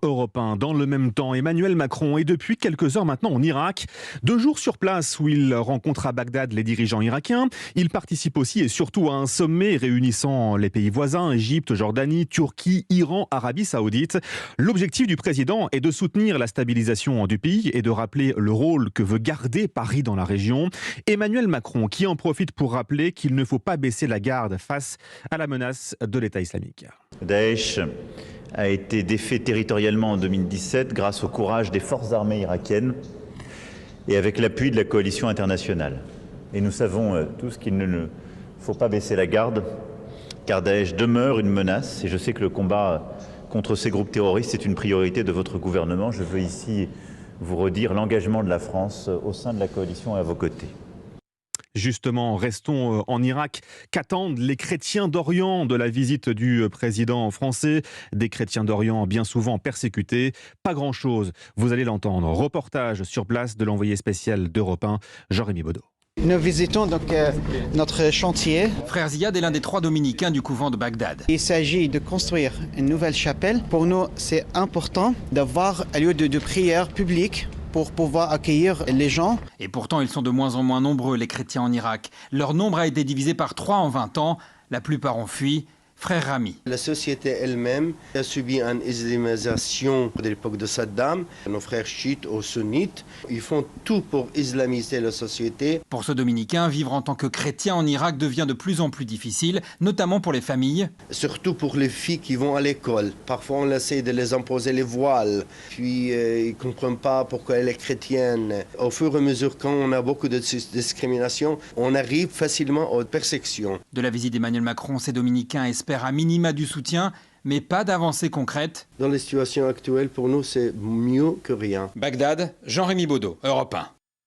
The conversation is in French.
Europe 1. Dans le même temps, Emmanuel Macron est depuis quelques heures maintenant en Irak. 2 jours sur place où il rencontre à Bagdad les dirigeants irakiens. Il participe aussi et surtout à un sommet réunissant les pays voisins, Égypte, Jordanie, Turquie, Iran, Arabie Saoudite. L'objectif du président est de soutenir la stabilisation du pays et de rappeler le rôle que veut garder Paris dans la région. Emmanuel Macron qui en profite pour rappeler qu'il ne faut pas baisser la garde face à la menace de l'État islamique. Daesh a été défait territorialement en 2017 grâce au courage des forces armées irakiennes et avec l'appui de la coalition internationale. Et nous savons tous qu'il ne faut pas baisser la garde, car Daesh demeure une menace. Et je sais que le combat contre ces groupes terroristes est une priorité de votre gouvernement. Je veux ici vous redire l'engagement de la France au sein de la coalition et à vos côtés. Justement, restons en Irak. Qu'attendent les chrétiens d'Orient de la visite du président français? Des chrétiens d'Orient bien souvent persécutés. Pas grand-chose, vous allez l'entendre. Reportage sur place de l'envoyé spécial d'Europe 1, Jean-Rémy Baudot. Nous visitons donc notre chantier. Frère Ziad est l'un des 3 dominicains du couvent de Bagdad. Il s'agit de construire une nouvelle chapelle. Pour nous, c'est important d'avoir un lieu de prière publique pour pouvoir accueillir les gens. Et pourtant, ils sont de moins en moins nombreux, les chrétiens en Irak. Leur nombre a été divisé par 3 en 20 ans. La plupart ont fui. Frère Rami. La société elle-même a subi une islamisation de l'époque de Saddam. Nos frères chiites ou sunnites, ils font tout pour islamiser la société. Pour ce dominicain, vivre en tant que chrétien en Irak devient de plus en plus difficile, notamment pour les familles. Surtout pour les filles qui vont à l'école. Parfois, on essaie de les imposer les voiles. Puis, ils ne comprennent pas pourquoi elle est chrétienne. Au fur et à mesure, quand on a beaucoup de discrimination, on arrive facilement aux persécutions. De la visite d'Emmanuel Macron, ces dominicains espèrent à minima du soutien, mais pas d'avancée concrète. Dans les situations actuelles, pour nous, c'est mieux que rien. Bagdad, Jean-Rémy Baudot, Europe 1.